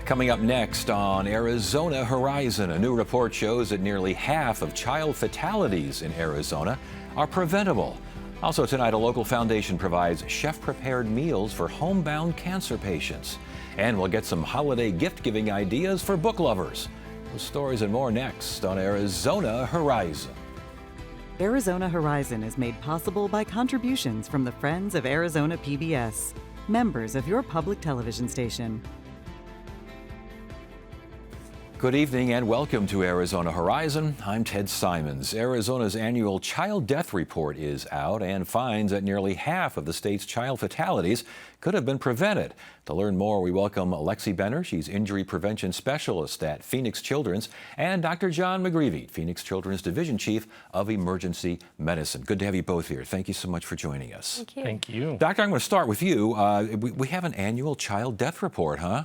Coming up next on Arizona Horizon, a new report shows that nearly half of child fatalities in Arizona are preventable. Also tonight, a local foundation provides chef-prepared meals for homebound cancer patients. And we'll get some holiday gift-giving ideas for book lovers. Those stories and more next on Arizona Horizon. Arizona Horizon is made possible by contributions from the Friends of Arizona PBS, members of your public television station. Good evening and welcome to Arizona Horizon. I'm Ted Simons. Arizona's annual child death report is out and finds that nearly half of the state's child fatalities could have been prevented. To learn more, we welcome Lexi Benner. She's injury prevention specialist at Phoenix Children's, and Dr. John McGreevy, Phoenix Children's Division Chief of Emergency Medicine. Good to have you both here. Thank you so much for joining us. Thank you. Thank you. Doctor, I'm going to start with you. We have an annual child death report, huh?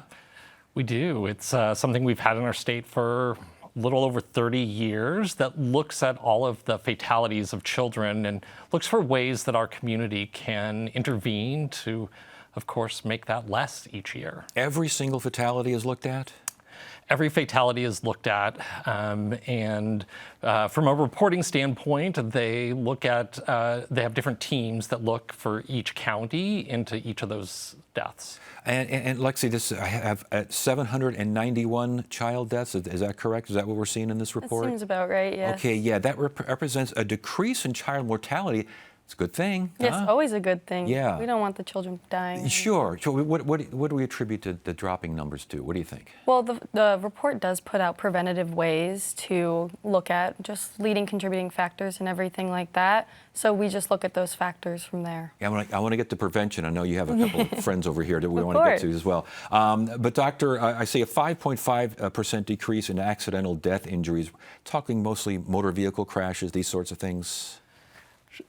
We do. It's something we've had in our state for a little over 30 years that looks at all of the fatalities of children and looks for ways that our community can intervene to, of course, make that less each year. Every single fatality is looked at? Every fatality is looked at, and from a reporting standpoint, they look at, they have different teams that look for each county into each of those deaths. And Lexi, I have 791 child deaths. Is that correct? Is that what we're seeing in this report? That seems about right, yes. Okay, yeah, that represents a decrease in child mortality. It's a good thing. Yes, huh? always a good thing. Yeah. We don't want the children dying. Sure. So what do we attribute the dropping numbers to? What do you think? Well, the report does put out preventative ways to look at just leading contributing factors and everything like that. So we just look at those factors from there. Yeah, I want to get to prevention. I know you have a couple of friends over here that we want to get to as well. But doctor, I see a 5.5% decrease in accidental death injuries, talking mostly motor vehicle crashes, these sorts of things.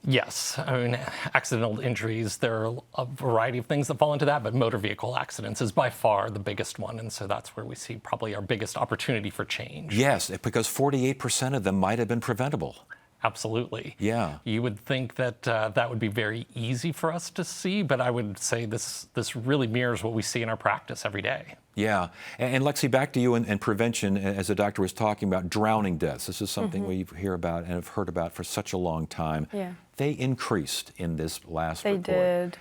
Yes, I mean, accidental injuries, there are a variety of things that fall into that, but motor vehicle accidents is by far the biggest one, and so that's where we see probably our biggest opportunity for change. Yes, because 48% of them might have been preventable. Absolutely. Yeah. You would think that that would be very easy for us to see, but I would say this really mirrors what we see in our practice every day. Yeah. And Lexi, back to you and prevention, as the doctor was talking about drowning deaths. This is something we hear about and have heard about for such a long time. Yeah. They increased in this last report. They did.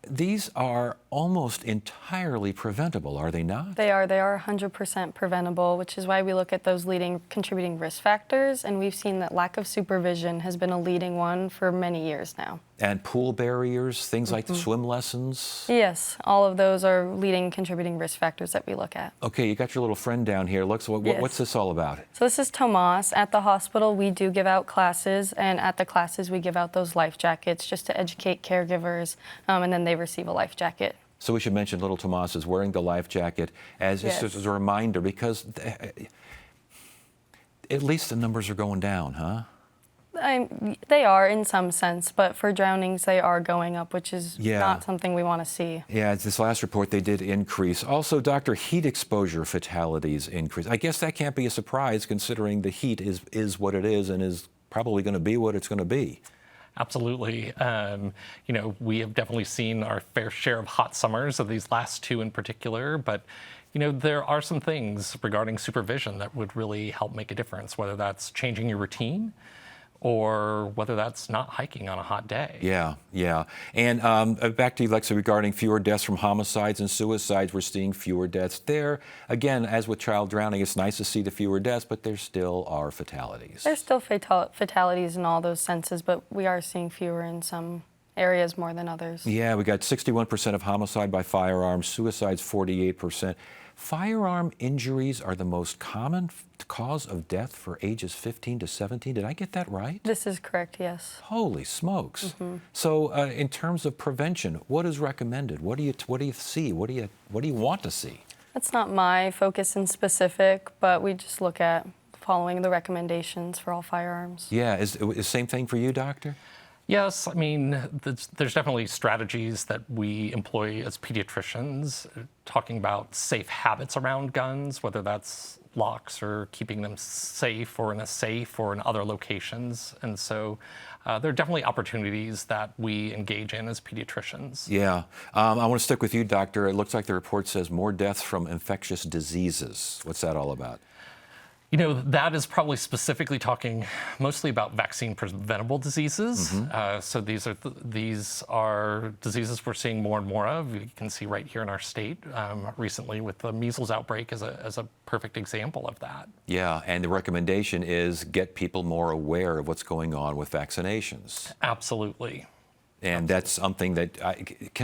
These are almost entirely preventable, are they not? They are 100% preventable, which is why we look at those leading contributing risk factors, and we've seen that lack of supervision has been a leading one for many years now. And pool barriers, things like the swim lessons? Yes, all of those are leading contributing risk factors that we look at. Okay, you got your little friend down here. Look, so what's this all about? So this is Tomas. At the hospital, we do give out classes, and at the classes, we give out those life jackets just to educate caregivers, and then they receive a life jacket. So we should mention little Tomas is wearing the life jacket as just as a reminder, because at least the numbers are going down, huh? They are in some sense, but for drownings, they are going up, which is Yeah. not something we want to see. Yeah, this last report, they did increase. Also, doctor, heat exposure fatalities increase. I guess that can't be a surprise considering the heat is what it is and is probably going to be what it's going to be. Absolutely. You know, we have definitely seen our fair share of hot summers of these last two in particular, but you know, there are some things regarding supervision that would really help make a difference, whether that's changing your routine or whether that's not hiking on a hot day. Yeah, yeah. And back to you, Lexi, regarding fewer deaths from homicides and suicides. We're seeing fewer deaths there. Again, as with child drowning, it's nice to see the fewer deaths, but there still are fatalities. There's still fatalities in all those senses, but we are seeing fewer in some areas more than others. Yeah, we got 61% of homicide by firearms, suicides 48%. Firearm injuries are the most common cause of death for ages 15 to 17. Did I get that right? This is correct, yes. Holy smokes. So in terms of prevention, what is recommended? What do you see? What do you want to see? That's not my focus in specific, but we just look at following the recommendations for all firearms. Yeah, is the same thing for you, doctor? Yes, I mean, there's definitely strategies that we employ as pediatricians, talking about safe habits around guns, whether that's locks or keeping them safe or in a safe or in other locations. And so there are definitely opportunities that we engage in as pediatricians. Yeah. I want to stick with you, doctor. It looks like the report says more deaths from infectious diseases. What's that all about? You know, that is probably specifically talking mostly about vaccine-preventable diseases. So these are diseases we're seeing more and more of. You can see right here in our state recently with the measles outbreak as a perfect example of that. Yeah, and the recommendation is get people more aware of what's going on with vaccinations. Absolutely. And that's something that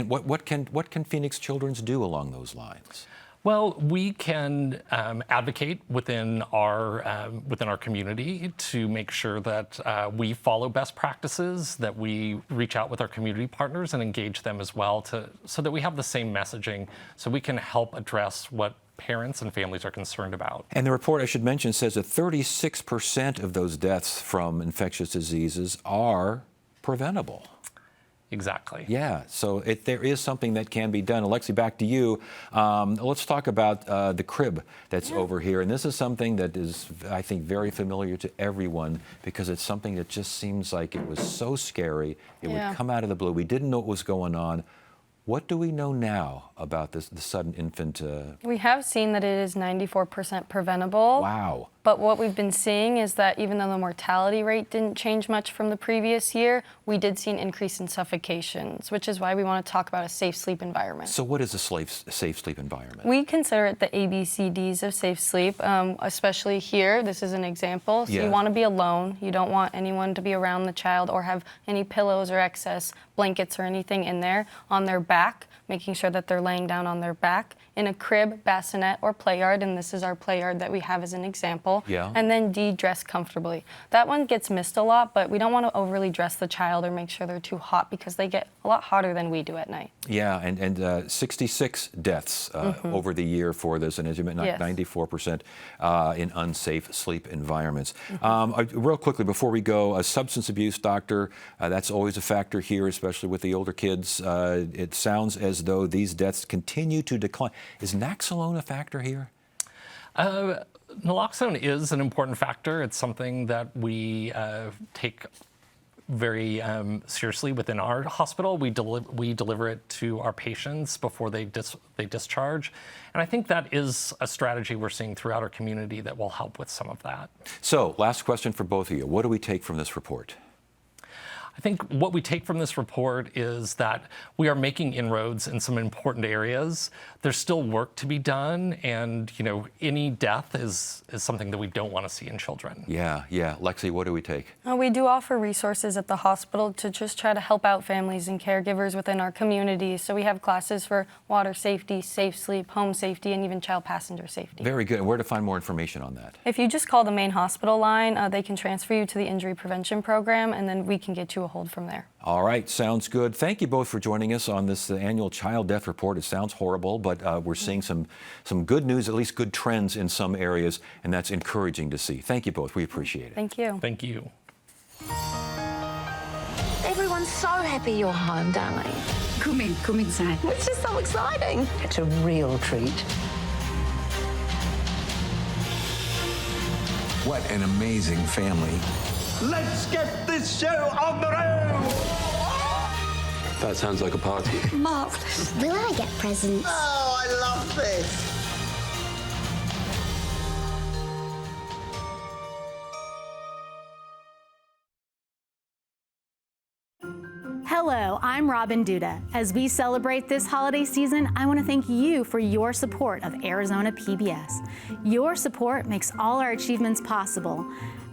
what can Phoenix Children's do along those lines? Well, we can advocate within our community to make sure that we follow best practices, that we reach out with our community partners and engage them as well, so that we have the same messaging, so we can help address what parents and families are concerned about. And the report, I should mention, says that 36% of those deaths from infectious diseases are preventable. Exactly. Yeah, so there is something that can be done. Alexi, back to you. Let's talk about the crib that's over here. And this is something that is, I think, very familiar to everyone, because it's something that just seems like it was so scary. It would come out of the blue. We didn't know what was going on. What do we know now about the sudden infant? We have seen that it is 94% preventable. Wow. But what we've been seeing is that even though the mortality rate didn't change much from the previous year, we did see an increase in suffocations, which is why we want to talk about a safe sleep environment. So what is a safe sleep environment? We consider it the ABCDs of safe sleep, especially here. This is an example. So you want to be alone. You don't want anyone to be around the child or have any pillows or excess blankets or anything in there. On their back, making sure that they're laying down on their back. In a crib, bassinet, or play yard, and this is our play yard that we have as an example. Yeah. And then D, dress comfortably. That one gets missed a lot, but we don't want to overly dress the child or make sure they're too hot, because they get a lot hotter than we do at night. Yeah, and 66 deaths over the year for this, and as you mentioned, 94% in unsafe sleep environments. Real quickly, before we go, substance abuse, doctor, that's always a factor here, especially with the older kids. It sounds as though these deaths continue to decline. Is Naloxone a factor here? Naloxone is an important factor. It's something that we take very seriously within our hospital. We deliver it to our patients before they discharge. And I think that is a strategy we're seeing throughout our community that will help with some of that. So, last question for both of you. What do we take from this report? I think what we take from this report is that we are making inroads in some important areas. There's still work to be done, and any death is something that we don't want to see in children. Yeah. Lexi, what do we take? We do offer resources at the hospital to just try to help out families and caregivers within our community. So we have classes for water safety, safe sleep, home safety, and even child passenger safety. Very good. And where to find more information on that? If you just call the main hospital line, they can transfer you to the injury prevention program, and then we can get you a hold from there. All right, sounds good. Thank you both for joining us on this annual child death report. It sounds horrible, but we're seeing some good news, at least good trends in some areas, and that's encouraging to see. Thank you both. We appreciate it. Thank you. Thank you. Everyone's so happy you're home, darling. Come inside. It's just so exciting. It's a real treat. What an amazing family. Let's get this show on the road! That sounds like a party. Marvelous. Will I get presents? Oh, I love this! Hello, I'm Robin Duda. As we celebrate this holiday season, I want to thank you for your support of Arizona PBS. Your support makes all our achievements possible.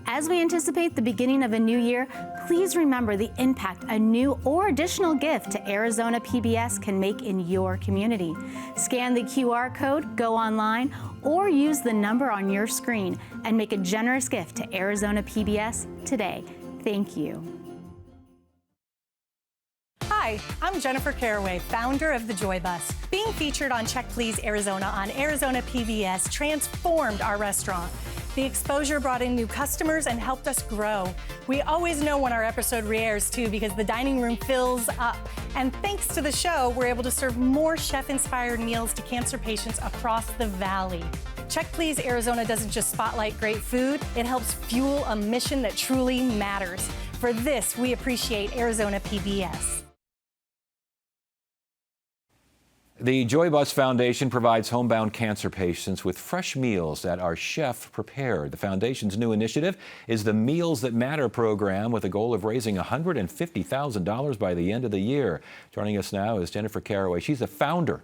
As we anticipate the beginning of a new year, please remember the impact a new or additional gift to Arizona PBS can make in your community. Scan the QR code, go online, or use the number on your screen and make a generous gift to Arizona PBS today. Thank you. Hi, I'm Jennifer Caraway, founder of the Joy Bus. Being featured on Check Please Arizona on Arizona PBS transformed our restaurant. The exposure brought in new customers and helped us grow. We always know when our episode re-airs too because the dining room fills up. And thanks to the show, we're able to serve more chef-inspired meals to cancer patients across the valley. Check Please Arizona doesn't just spotlight great food, it helps fuel a mission that truly matters. For this, we appreciate Arizona PBS. The Joy Bus Foundation provides homebound cancer patients with fresh meals that are chef prepared. The foundation's new initiative is the Meals That Matter program with a goal of raising $150,000 by the end of the year. Joining us now is Jennifer Caraway. She's the founder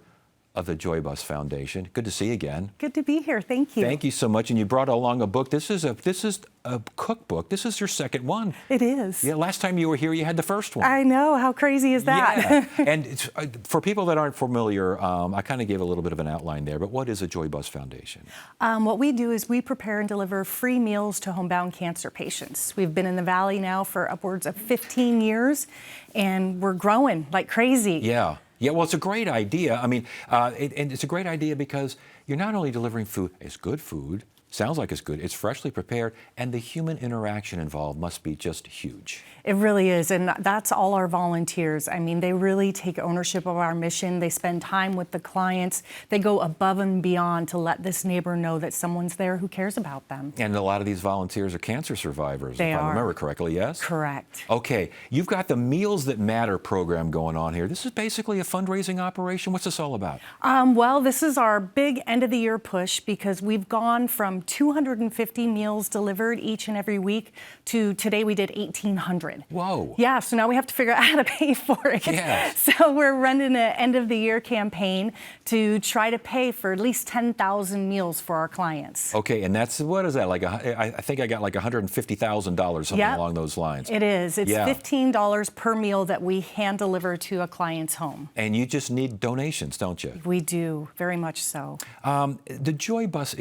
of the Joy Bus Foundation. Good to see you again. Good to be here. Thank you. Thank you so much. And you brought along a book. This is a cookbook. This is your second one. It is. Yeah. Last time you were here, you had the first one. I know. How crazy is that? Yeah. And it's, for people that aren't familiar, I kind of gave a little bit of an outline there. But what is a Joy Bus Foundation? What we do is we prepare and deliver free meals to homebound cancer patients. We've been in the Valley now for upwards of 15 years, and we're growing like crazy. Yeah. Yeah, well, it's a great idea. I mean, and it's a great idea because you're not only delivering food, it's good food, sounds like it's good, it's freshly prepared, and the human interaction involved must be just huge. It really is, and that's all our volunteers. I mean, they really take ownership of our mission. They spend time with the clients. They go above and beyond to let this neighbor know that someone's there who cares about them. And a lot of these volunteers are cancer survivors, if I remember correctly, yes? Correct. Okay, you've got the Meals That Matter program going on here. This is basically a fundraising operation. What's this all about? Well, this is our big end of the year push because we've gone from 250 meals delivered each and every week to today we did 1,800. Whoa. Yeah, so now we have to figure out how to pay for it. Yeah. So we're running an end of the year campaign to try to pay for at least 10,000 meals for our clients. Okay, and that's, what is that, like, I think I got like $150,000, something along those lines. It is. It's $15 per meal that we hand deliver to a client's home. And you just need donations, don't you? We do, very much so. The Joy Bus,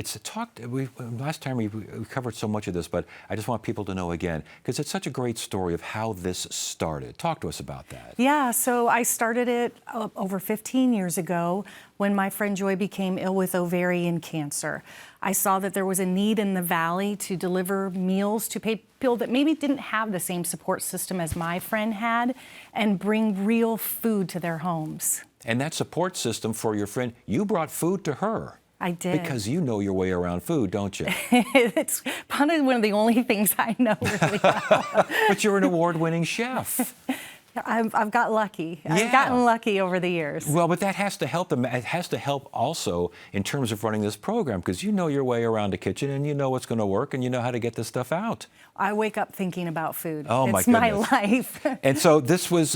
last time we covered so much of this, but I just want people to know again, because it's such a great story of how this started. Talk to us about that. Yeah, so I started it over 15 years ago when my friend Joy became ill with ovarian cancer. I saw that there was a need in the Valley to deliver meals to people that maybe didn't have the same support system as my friend had and bring real food to their homes. And that support system for your friend, you brought food to her. I did. Because you know your way around food, don't you? It's probably one of the only things I know really well. But you're an award-winning chef. I've got lucky. Yeah. I've gotten lucky over the years. Well, but that has to help them. It has to help also in terms of running this program because you know your way around the kitchen and you know what's going to work and you know how to get this stuff out. I wake up thinking about food. Oh, my goodness. It's my life. And so this was,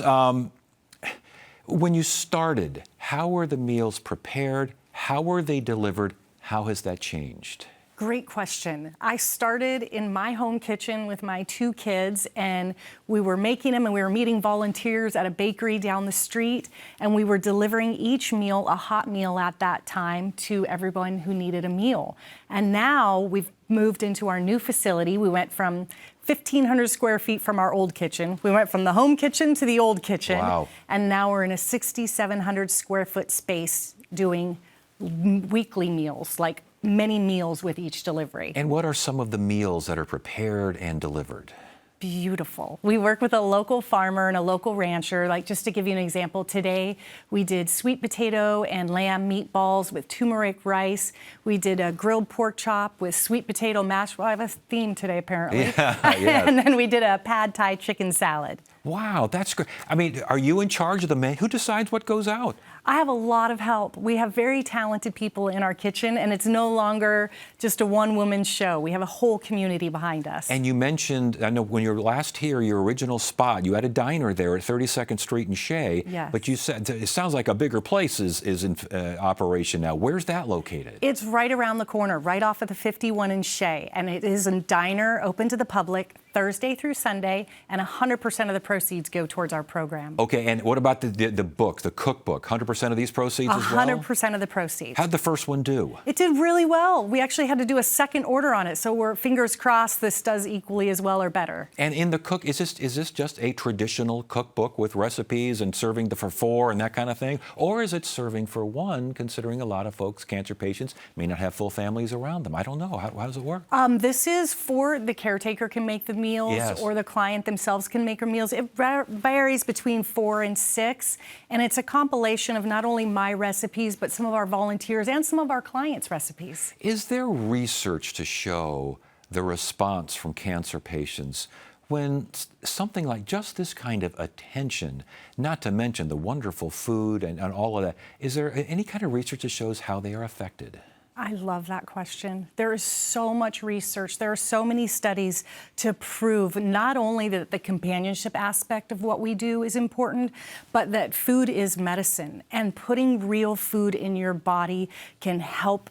when you started, how were the meals prepared? How were they delivered? How has that changed? Great question. I started in my home kitchen with my 2 kids, and we were making them, and we were meeting volunteers at a bakery down the street, and we were delivering each meal, a hot meal at that time, to everyone who needed a meal. And now we've moved into our new facility. We went from 1,500 square feet from our old kitchen. We went from the home kitchen to the old kitchen. Wow. And now we're in a 6,700 square foot space doing weekly meals, like many meals with each delivery. And what are some of the meals that are prepared and delivered? Beautiful. We work with a local farmer and a local rancher. Like, just to give you an example, today we did sweet potato and lamb meatballs with turmeric rice. We did a grilled pork chop with sweet potato mash. Well, I have a theme today, apparently. Yeah, yes. And then we did a pad thai chicken salad. Wow, that's great. I mean, are you in charge of the menu? Who decides what goes out? I have a lot of help. We have very talented people in our kitchen, and it's no longer just a one-woman show. We have a whole community behind us. And you mentioned, I know when you were last here, your original spot, you had a diner there at 32nd Street and Shea. Yes. But you said, it sounds like a bigger place is in operation now. Where's that located? It's right around the corner, right off of the 51 in Shea. And it is a diner open to the public, Thursday through Sunday, and 100% of the proceeds go towards our program. Okay, and what about the book, the cookbook? 100% of these proceeds as well? 100% of the proceeds. How'd the first one do? It did really well. We actually had to do a second order on it, so we're fingers crossed this does equally as well or better. And in the cook, is this just a traditional cookbook with recipes and serving for four and that kind of thing? Or is it serving for one, considering a lot of folks, cancer patients, may not have full families around them? I don't know. How does it work? This is for the caretaker can make the meals, yes, or the client themselves can make their meals. It varies between 4 and 6, and it's a compilation of not only my recipes, but some of our volunteers and some of our clients' recipes. Is there research to show the response from cancer patients when something like just this kind of attention, not to mention the wonderful food and all of that, is there any kind of research that shows how they are affected? I love that question. There is so much research. There are so many studies to prove not only that the companionship aspect of what we do is important, but that food is medicine, and putting real food in your body can help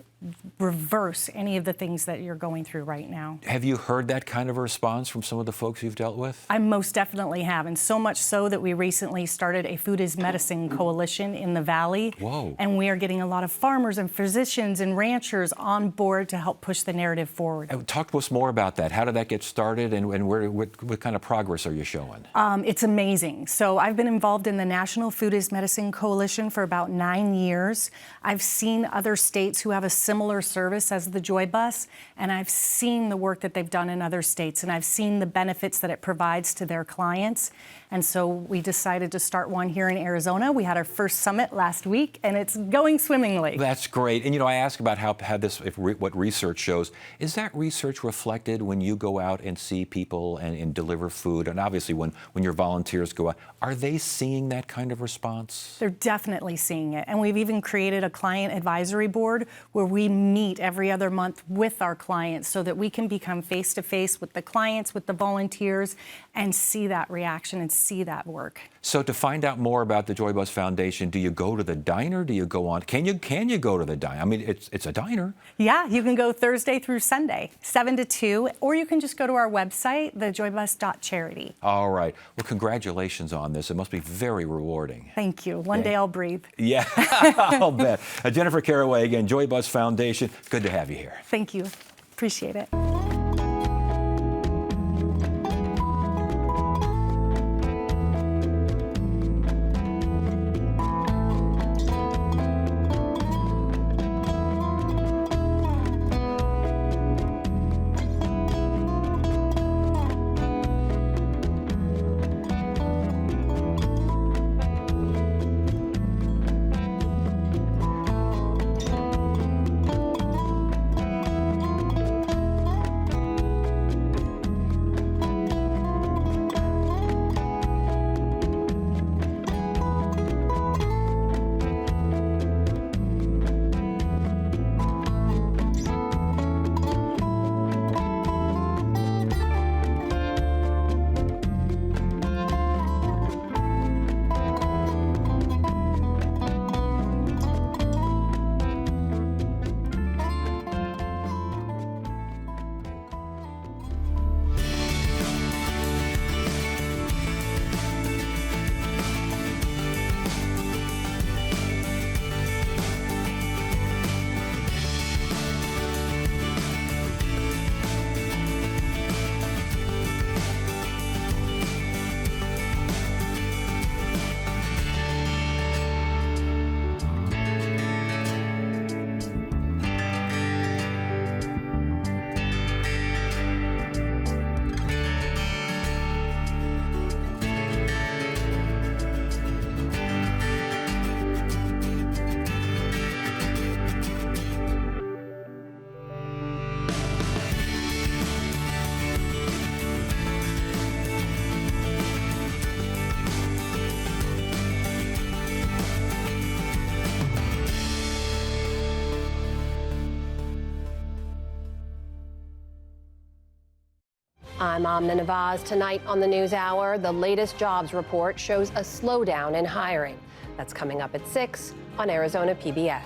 reverse any of the things that you're going through right now. Have you heard that kind of a response from some of the folks you've dealt with? I most definitely have, and so much so that we recently started a Food is Medicine coalition in the Valley. Whoa. And we are getting a lot of farmers and physicians and ranchers on board to help push the narrative forward. Talk to us more about that. How did that get started, and what kind of progress are you showing? It's amazing. So I've been involved in the National Food is Medicine Coalition for about 9 years. I've seen other states who have a similar service as the Joy Bus, and I've seen the work that they've done in other states, and I've seen the benefits that it provides to their clients. And so we decided to start one here in Arizona. We had our first summit last week, and it's going swimmingly. That's great. And I ask about what research shows. Is that research reflected when you go out and see people and deliver food? And obviously when your volunteers go out, are they seeing that kind of response? They're definitely seeing it. And we've even created a client advisory board where we meet every other month with our clients so that we can become face-to-face with the clients, with the volunteers, and see that reaction and see that work. So to find out more about the Joy Bus Foundation, do you go to the diner? Do you go on? Can you go to the diner? I mean, it's a diner. Yeah, you can go Thursday through Sunday, 7 to 2, or you can just go to our website, thejoybus.charity. All right. Well, congratulations on this. It must be very rewarding. Thank you. One day I'll breathe. Yeah, I'll bet. Jennifer Caraway, again, Joy Bus Foundation. Good to have you here. Thank you. Appreciate it. I'm Amna Nawaz. Tonight on the NewsHour, the latest jobs report shows a slowdown in hiring. That's coming up at 6 on Arizona PBS.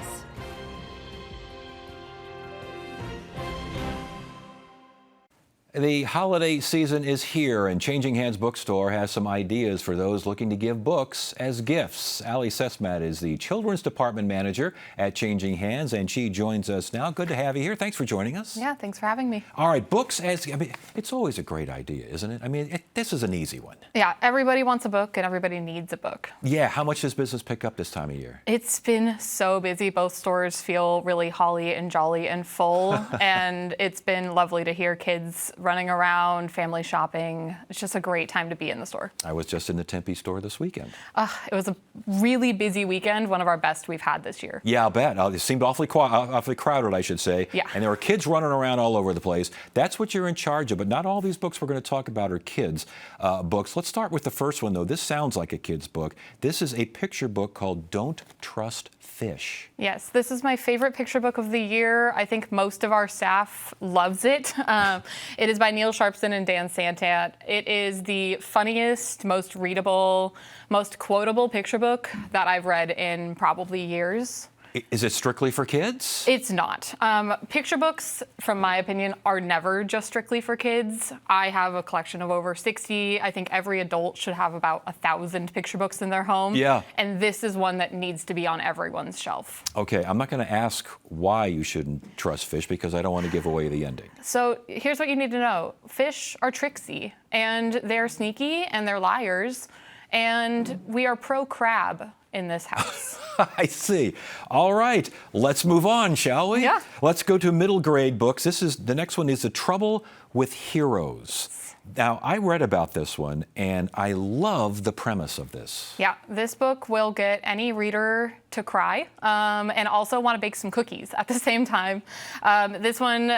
The holiday season is here, and Changing Hands Bookstore has some ideas for those looking to give books as gifts. Ali Sesmat is the Children's Department Manager at Changing Hands, and she joins us now. Good to have you here. Thanks for joining us. Yeah, thanks for having me. All right, books as, I mean, it's always a great idea, isn't it? I mean, this is an easy one. Yeah, everybody wants a book and everybody needs a book. Yeah, how much does business pick up this time of year? It's been so busy. Both stores feel really holly and jolly and full, and it's been lovely to hear kids running around, family shopping. It's just a great time to be in the store. I was just in the Tempe store this weekend. It was a really busy weekend, one of our best we've had this year. Yeah, I'll bet. It seemed awfully crowded, I should say. Yeah. And there were kids running around all over the place. That's what you're in charge of, but not all these books we're going to talk about are kids' books. Let's start with the first one, though. This sounds like a kid's book. This is a picture book called Don't Trust Fish. Yes, this is my favorite picture book of the year. I think most of our staff loves it. It is by Neil Sharpson and Dan Santat. It is the funniest, most readable, most quotable picture book that I've read in probably years. Is it strictly for kids? It's not. Picture books, from my opinion, are never just strictly for kids. I have a collection of over 60. I think every adult should have about 1,000 picture books in their home. Yeah. And this is one that needs to be on everyone's shelf. Okay, I'm not going to ask why you shouldn't trust fish because I don't want to give away the ending. So here's what you need to know. Fish are tricksy, and they're sneaky, and they're liars, and we are pro-crab in this house. I see. All right, let's move on, shall we? Yeah. Let's go to middle grade books. The next one is The Trouble with Heroes. Now, I read about this one, and I love the premise of this. Yeah, this book will get any reader to cry and also want to bake some cookies at the same time. This one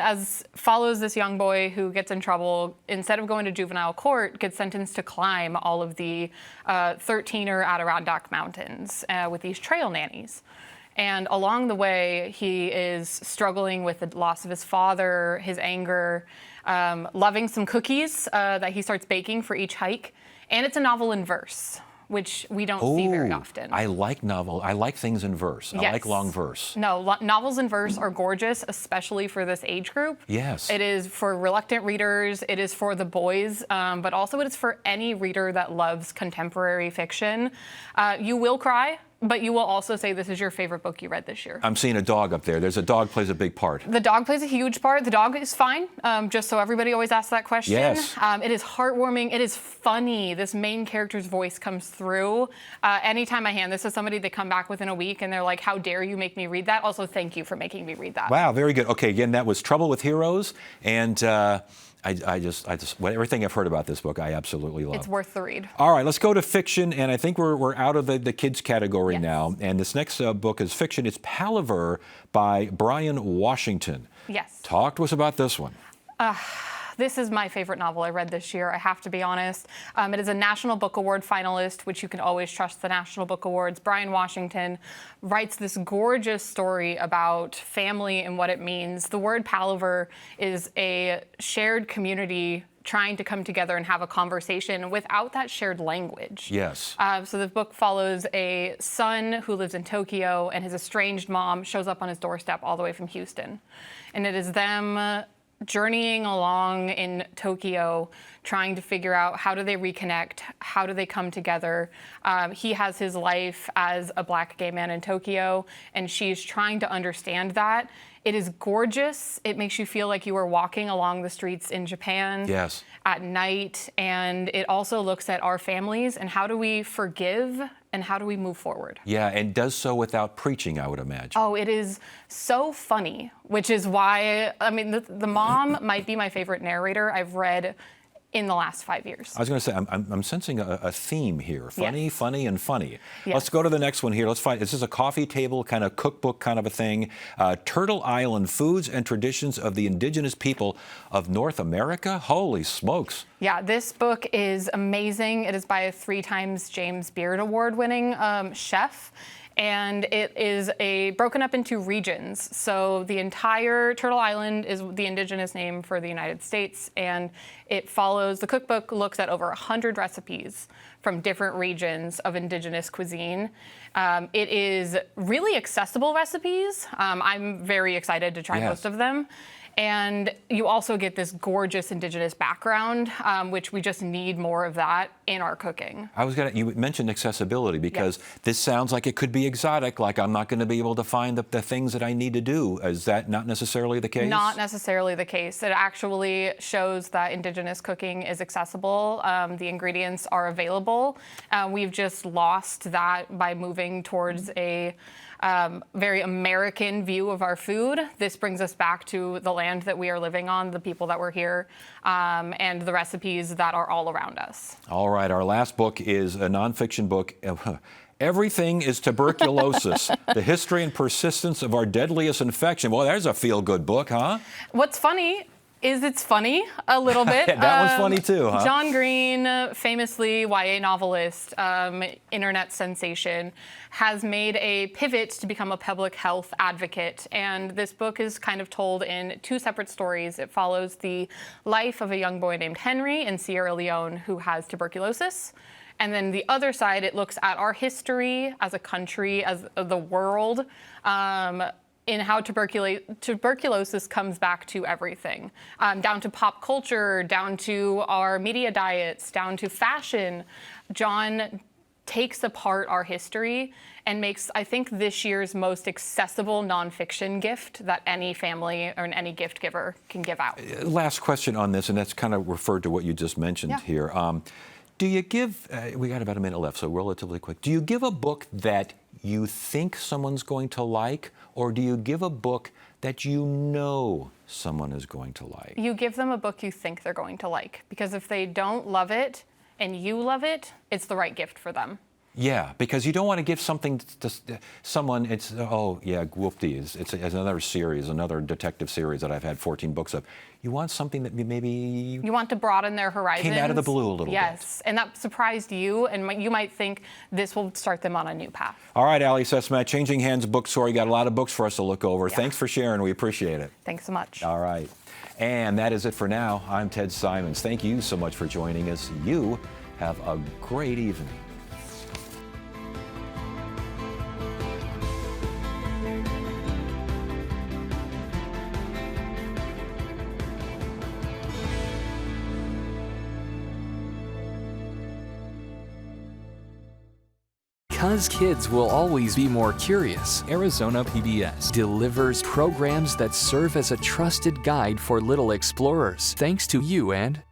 follows this young boy who gets in trouble. Instead of going to juvenile court, gets sentenced to climb all of the 13er Adirondack Mountains with these trail nannies. And along the way, he is struggling with the loss of his father, his anger, loving some cookies that he starts baking for each hike. And it's a novel in verse, which we don't see very often. I like things in verse. Yes. I like long verse. No, novels in verse are gorgeous, especially for this age group. Yes. It is for reluctant readers. It is for the boys, but also it is for any reader that loves contemporary fiction. You will cry, but you will also say this is your favorite book you read this year. I'm seeing a dog up there. There's a dog plays a big part. The dog plays a huge part. The dog is fine, just so everybody always asks that question. Yes. It is heartwarming. It is funny. This main character's voice comes through. Anytime I hand this to somebody, they come back within a week and they're like, how dare you make me read that? Also, thank you for making me read that. Wow, very good. Okay, again, that was Trouble with Heroes, and everything I've heard about this book, I absolutely love. It's worth the read. All right, let's go to fiction, and I think we're out of the kids category now. And this next book is fiction. It's Palaver by Brian Washington. Yes. Talk to us about this one. This is my favorite novel I read this year, I have to be honest. It is a National Book Award finalist, which you can always trust the National Book Awards. Brian Washington writes this gorgeous story about family and what it means. The word palaver is a shared community trying to come together and have a conversation without that shared language. Yes. So the book follows a son who lives in Tokyo, and his estranged mom shows up on his doorstep all the way from Houston. And it is them journeying along in Tokyo, trying to figure out how do they reconnect, how do they come together. He has his life as a Black gay man in Tokyo, and she's trying to understand that. It is gorgeous. It makes you feel like you are walking along the streets in Japan at night, and it also looks at our families and how do we forgive and how do we move forward. Yeah, and does so without preaching, I would imagine. Oh, it is so funny, which is why, I mean, the mom might be my favorite narrator I've read in the last 5 years. I was going to say, I'm sensing a theme here. Funny, Yes. funny, and funny. Yes. Let's go to the next one here. Let's find, this is a coffee table kind of cookbook kind of a thing. Turtle Island, Foods and Traditions of the Indigenous People of North America. Holy smokes. Yeah, this book is amazing. It is by a 3 times James Beard Award winning chef. And it is broken up into regions. So the entire Turtle Island is the indigenous name for the United States, and it follows, the cookbook looks at over 100 recipes from different regions of indigenous cuisine. It is really accessible recipes. I'm very excited to try most of them. And you also get this gorgeous indigenous background, which we just need more of that in our cooking. You mentioned accessibility because this sounds like it could be exotic, like I'm not going to be able to find the things that I need to do. Is that not necessarily the case? Not necessarily the case. It actually shows that indigenous cooking is accessible. The ingredients are available. We've just lost that by moving towards a very American view of our food. This brings us back to the land that we are living on, the people that were here, and the recipes that are all around us. All right, our last book is a nonfiction book. Everything is Tuberculosis, The History and Persistence of Our Deadliest Infection. Well, there's a feel-good book, huh? What's funny is it's funny a little bit. That one's funny too, huh? John Green, famously YA novelist, internet sensation, has made a pivot to become a public health advocate. And this book is kind of told in two separate stories. It follows the life of a young boy named Henry in Sierra Leone who has tuberculosis. And then the other side, it looks at our history as a country, as the world, in how tuberculosis comes back to everything, down to pop culture, down to our media diets, down to fashion. John takes apart our history and makes, I think, this year's most accessible nonfiction gift that any family or any gift giver can give out. Last question on this, and that's kind of referred to what you just mentioned here. Do you give, we got about a minute left, so relatively quick. Do you give a book that you think someone's going to like, or do you give a book that you know someone is going to like? You give them a book you think they're going to like, because if they don't love it and you love it, it's the right gift for them. Yeah, because you don't want to give something to someone, it's, oh, yeah, whoop-dee, it's another series, another detective series that I've had 14 books of. You want something that maybe... You want to broaden their horizons. Came out of the blue a little bit. Yes, and that surprised you, and you might think this will start them on a new path. All right, Ali Sesmat, Changing Hands Bookstore. You got a lot of books for us to look over. Yeah. Thanks for sharing. We appreciate it. Thanks so much. All right. And that is it for now. I'm Ted Simons. Thank you so much for joining us. You have a great evening. Because kids will always be more curious, Arizona PBS delivers programs that serve as a trusted guide for little explorers. Thanks to you and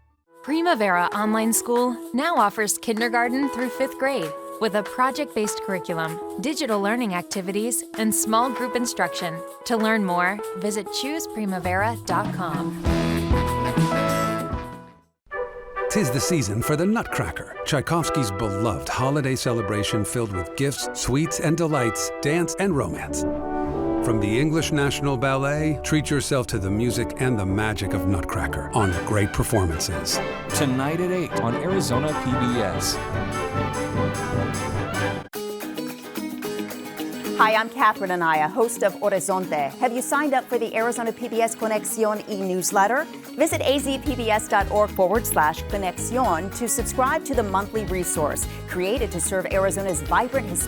Primavera Online School now offers kindergarten through 5th grade with a project-based curriculum, digital learning activities, and small group instruction. To learn more, visit chooseprimavera.com. 'Tis the season for the Nutcracker, Tchaikovsky's beloved holiday celebration filled with gifts, sweets, and delights, dance, and romance. From the English National Ballet, treat yourself to the music and the magic of Nutcracker on great performances. Tonight at 8 on Arizona PBS. Hi, I'm Catherine Anaya, host of Horizonte. Have you signed up for the Arizona PBS Conexión e-newsletter? Visit azpbs.org/Conexión to subscribe to the monthly resource created to serve Arizona's vibrant Hispanic